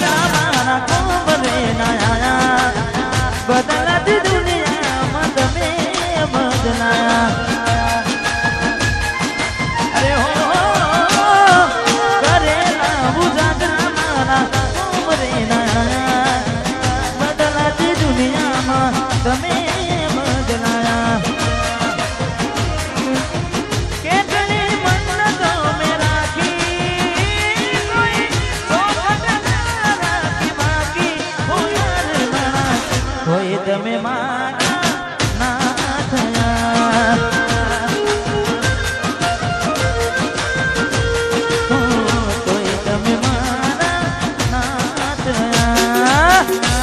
મારા કોમરે નાયા બદલાતી દુનિયામાં તમે બદલાયા અરે હો કરેલા ઉજાગરા મારા કોમરે નાયા બદલાતી દુનિયામાં તમે બદલાયા કેટલી મન્નતો મેં રાખી કોઈ તમે મારા ના થયા કોઈ તમે મારા ના થયા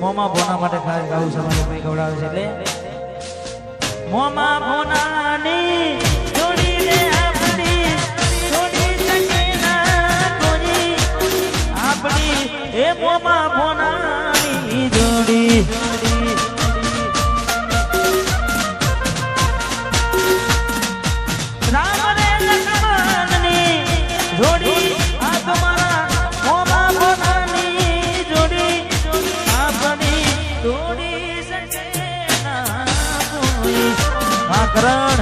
મોમા ભોના માટે ખાસ ગાવું સમાજે ભાઈ ગવડાવે છે એટલે મોમા ભોનાની જોડીને આપણી જોડી શકે ના કોઈ આપણી એ મોમા ભોનાની જોડી રામ રે લક્ષ્મણની જોડી આ તમારા મોમા ભોનાની જોડી આપણી જોડી શકે ના કોઈ કરણ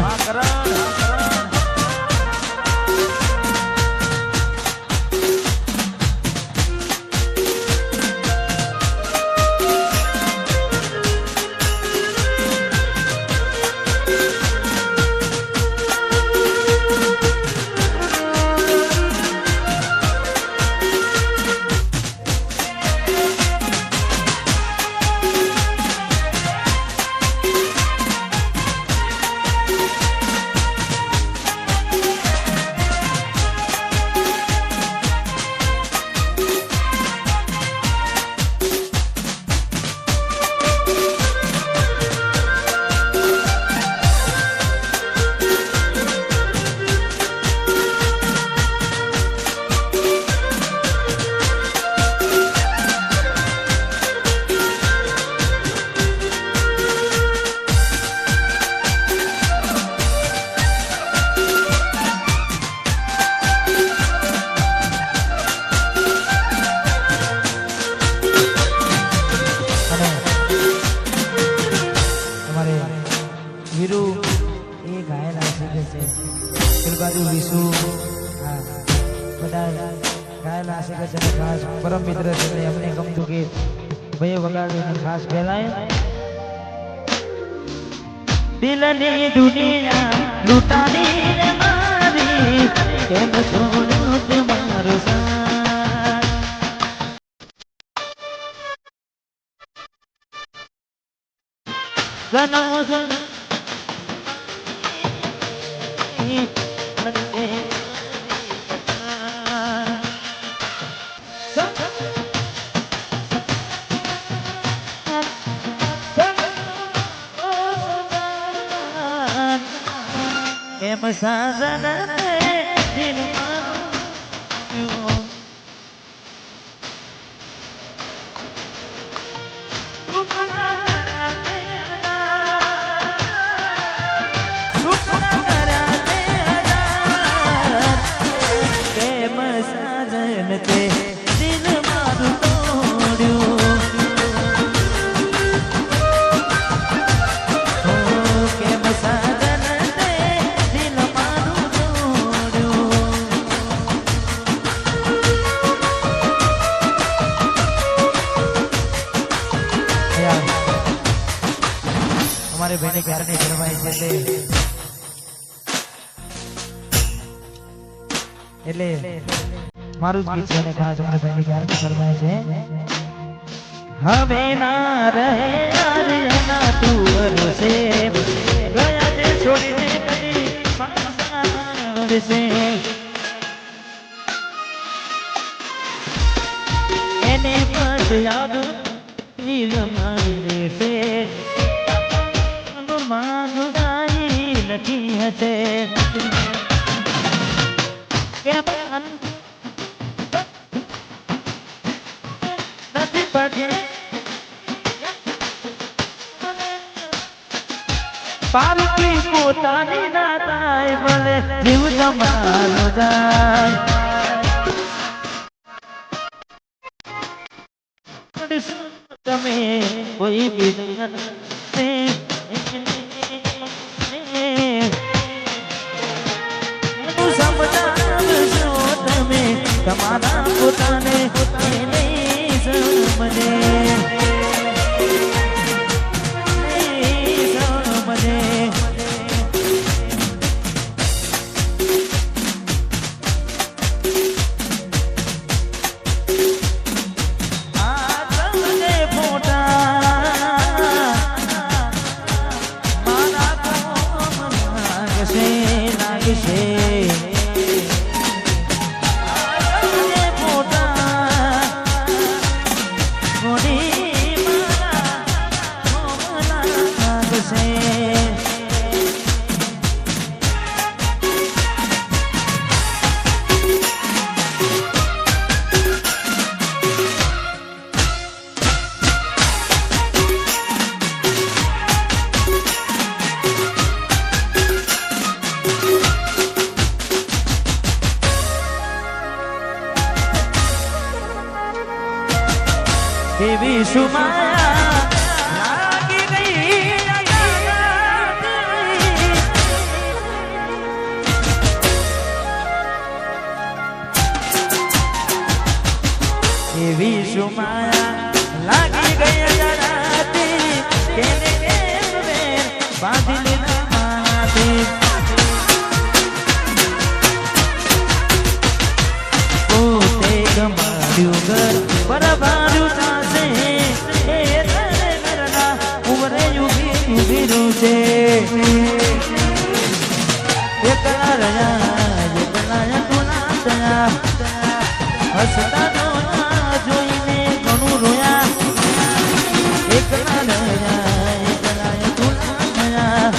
વીરુ એ ગાયેલા શીખે છે બાજુ વિશુ બધા ગાયેલા શીખે છે અને ખાસ પરમ મિત્ર છે એટલે અમને ગમતું કે ભાઈ વગાડ્યું ખાસ ફેલાય દિલની દુનિયા લૂંટાની રે મારી કેમ છોડ્યું તમારું સાથ સનો સનો એમ સાજન તે દિલ મારું તોડ્યું કેમ સાજન તે દિલ મારું તોડ્યું અમારે બેને ક્યારની ફરમાઈ છે એટલે મારું જ ગીત છે ને ખાસ અમારે ભાઈની ક્યારની ફરમાય છે હવે ના રહે યાર ના તું વરસે ગયા છે પડશે એને બસ યાદ વીર મારી છે માગુદાઈ લખી હશે નથી પડે પારકી પોતાની ના થાય ભલે જીવ તમારો જાય તમે કોઈ બી સમજાવશો તમે તમારા પોતાને સમજે એવી સુમાયા લાગી ગઈ એવી સુમાયા લાગી ગઈ જરાતી કેને બાંધી લીધા મારાથી પોતે ગમાડ્યું ઘર બરાબર એકલા રહ્યા ગુના થયા હસતા જોઈને ઘણું રોયા એકલા રહ્યા ગુના થયા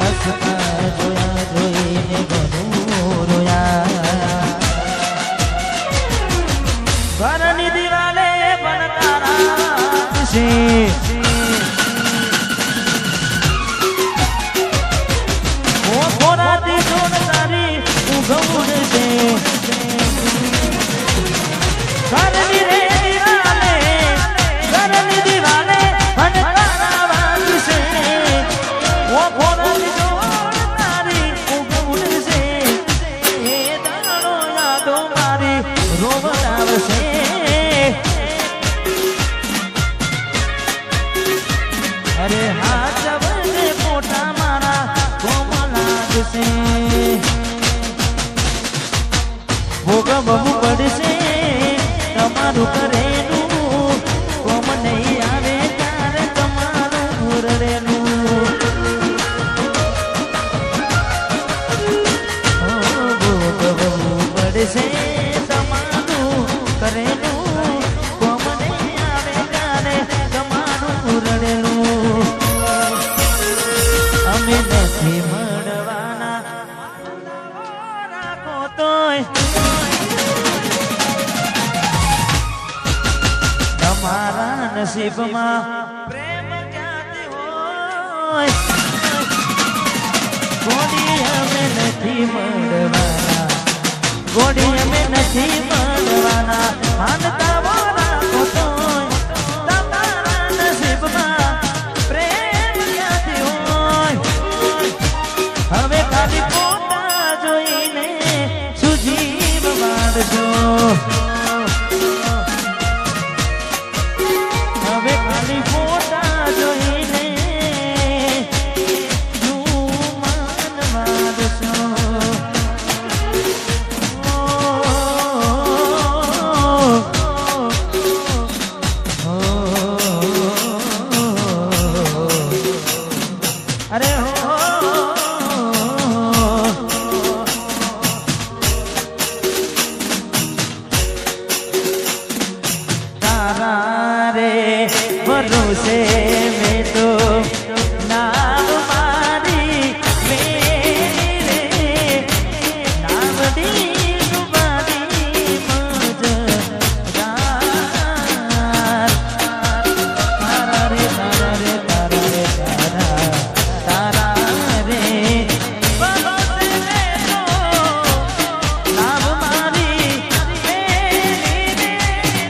હસતા જોઈને ઘણું રોયા ઘરની દિવાલે પણ તારા છે અરે હાથ બંને મોટા મારા કોમલા છે ભોગવવું પડશે તમારું કરેલું કોમ નહીં આવે ત્યારે તમારું રડેલું ભોગવવું પડશે તમારું કરેલું કોમ નહીં આવે ત્યારે તમારું રડેલું અમે નથી મળવાના રાખો તોય તમારા નસીબમાં પ્રેમ ક્યાંથી હોય ગોડી અમે નથી મળવાના ગોડી અમે નથી મળવાના માનતા રાખો તોય તમારા નસીબમાં પ્રેમ ક્યાંથી હોય હવે ખાલી પોતા જોઈને સુજીવ વાળજો હવે ખાલી ફોટા જોઈને માન વાળશો ભરોસે મેં તો નામ મારી મેલી રે નામની ડુબાડી મજદાર તારા રે તારા રે તારા રે તારા તારા રે ભરોસે મેં તો નામ મારી મેલી રે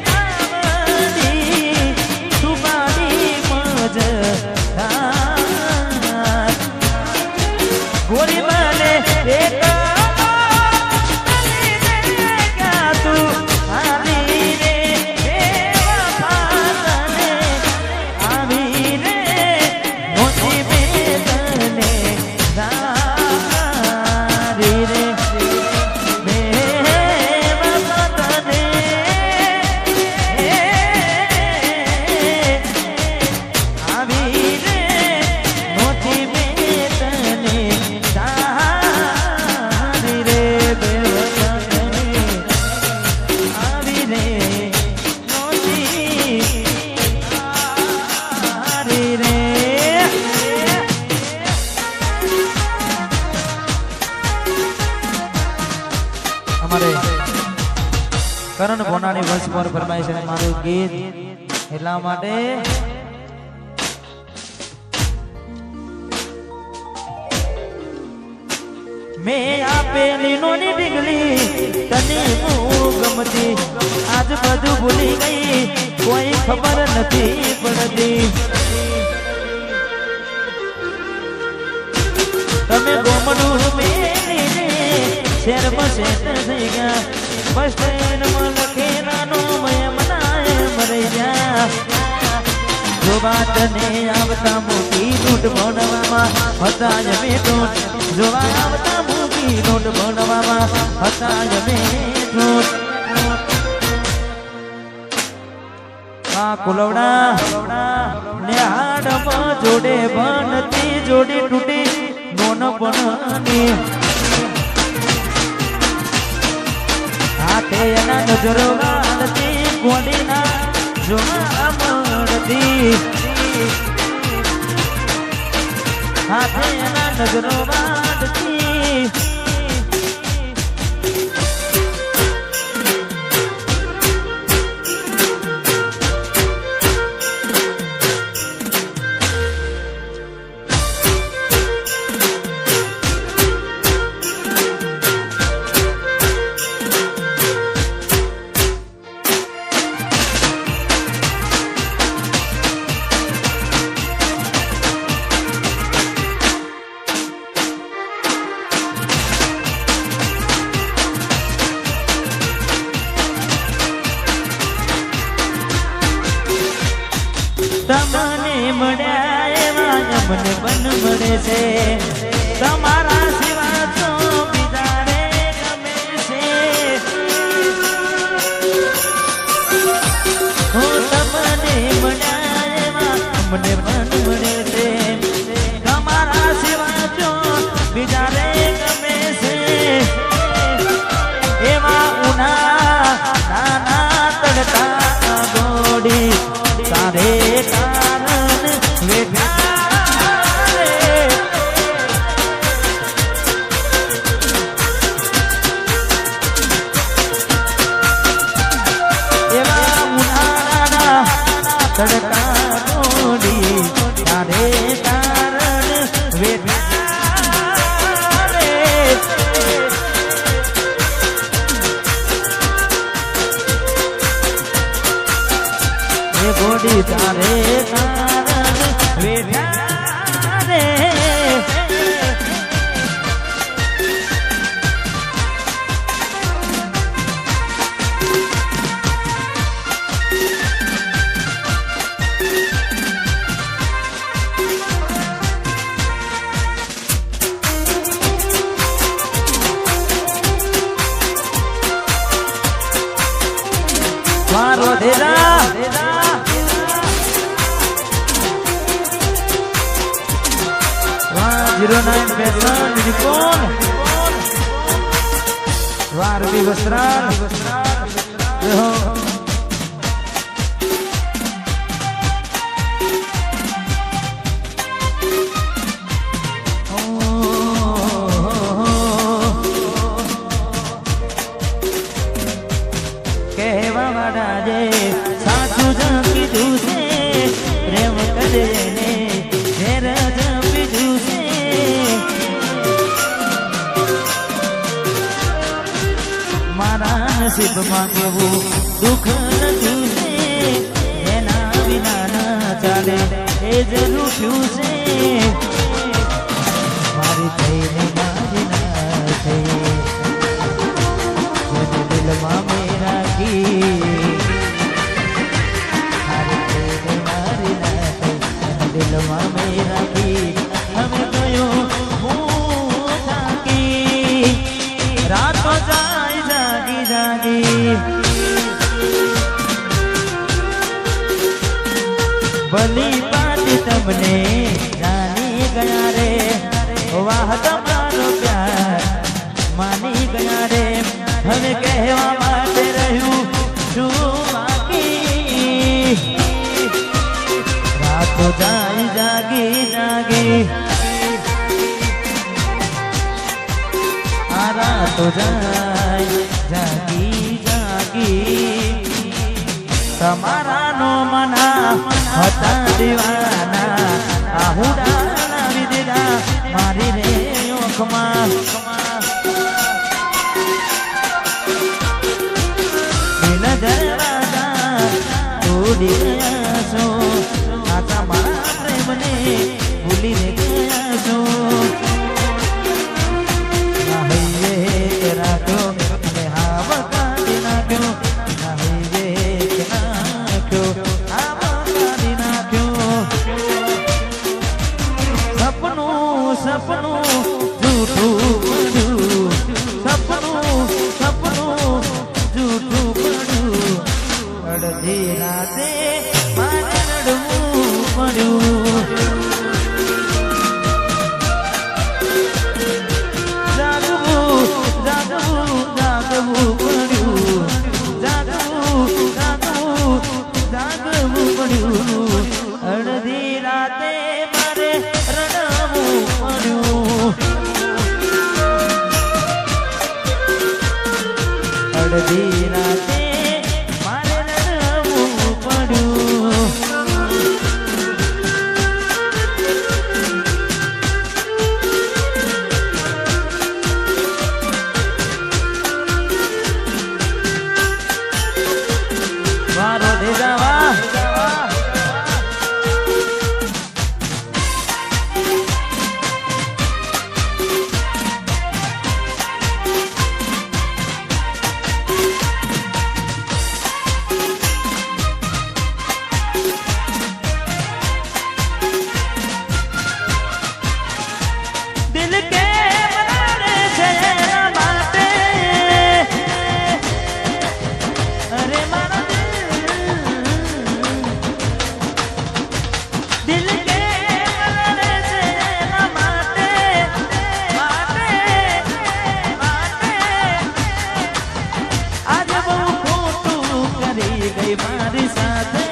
નામની ડુબાડી મજદાર ગોરી મને એક કરણ ભોનાની વર્ષ પર ફરમાઈશ અને મારું ગીત એટલા માટે મેં આપેલી નોની ડીગલી તને હું ગમતી આજ બધું ભૂલી ગઈ કોઈ ખબર નથી પડતી તમે ગોમડું મેલીને શહેરમાં સેટ થઈ ગયા બસ સ્ટેન્ડમાં લખેલાનો મનાય મરી ગયા જો વાતને આવતા મોટી લૂંટ ભણવામાં હતા જ મેટૂટ જો આવતા મોટી લૂંટ ભણવામાં હતા જ મેટૂટ આ કુલવડા ને હાડમાં જોડે બનતી જોડી તૂટી નોન બનની હાથે એના નજરો વાળતી ગોડીના જોવા મળતી હાથે એના નજરો વાળતી તમને મળ્યા એવા મને બન મળે છે તમારા સિવા તો બીજા રે ગમે છે હું તમને મળ્યા એવા મને બન મળે છે તમારા સિવા તો બીજા રે ગમે છે એવા ઉના નાના તડકા ગોડી તારે કારણ વેઠા એવા ઉનાળાના તડકા ગોડી તારે કારણ વેઠા ગોડી તારે કારણ વેઠા રે મારો Deda 09 Besan Dipon Warbi Basran સુખમાં કેવું દુઃખ નથી છે એના વિના ના ચાલે એ જ રૂઠ્યું છે મારી થઈને મારી ના થઈ જેને દિલમાં મેં રાખી દિલમાં મેં રાખી અમે ગયો હું થાકી રાતો જાય જાગી જાગી ભલી પાટી તમને જાની ગયા રે વાહ તમારો પ્યાર માની ગયા રે હવે કહેવા માટે રહ્યું શું બાકી રાતો જાય જાગી જાગી આ રાતો જાય જાગી જાગી તમારા નો મના હતા દીવાના આહુડા લાવી દીધા મારી રે ઓખમાં દિલ દરવાજા તોડી ગયા છો મારા પ્રેમને ભૂલીને ગયા છો હાઈવે રાખ્યો અને હાવ કાઢી નાખ્યો હાઈવે નાખ્યો હાવ કાઢી નાખ્યો સપનું સપનું જૂઠું પડ્યું સપનું સપનું જૂઠું પડ્યું અડધી રાતે મારે રડવું પડ્યું જાગવું જાગવું જાગવું પડ્યું જાગવું જાગવું જાગવું પડ્યું અડધી રાતે મારે રડવું પડ્યું અડધી રાતે મારે રડવું પડ્યું વારો દે જાવા દિલ કે બનાને છે એના માટે અરે મારા દિલ કે બનાને છે એના માટે માટે માટે આજે બહુ ખોટું કરી ગઈ મારી સાથે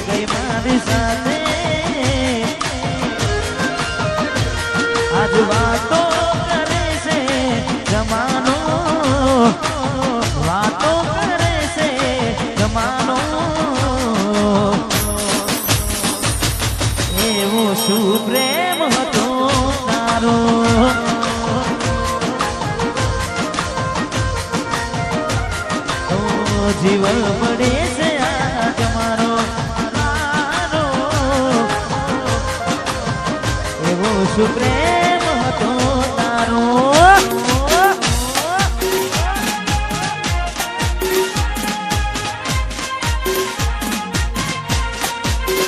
ગઈ મારી સાથે આજ વાતો કરે છે જમાનો વાતો કરે છે જમાનો એવો શું પ્રેમ હતો તારો જીવન પડે છે આ તમારો એવો શું પ્રેમ હતો તારો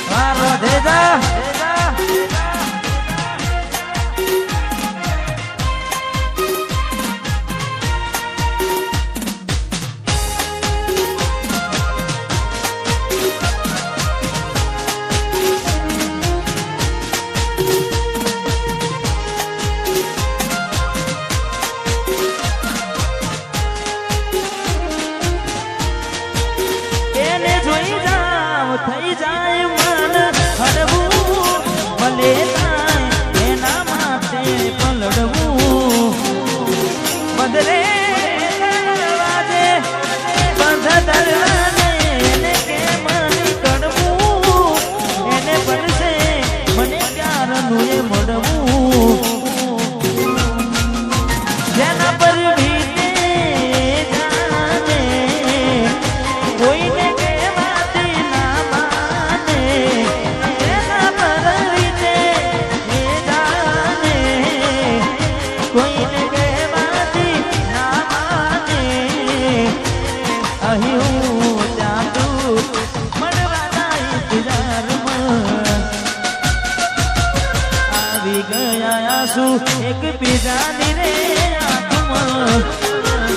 વારો દેજા કોઈને કહેવાથી ના માને અહીં હું ત્યાં તું મળવાના ઇંતજારમાં આવી ગયા આંસુ એક બીજાની રે આંખમાં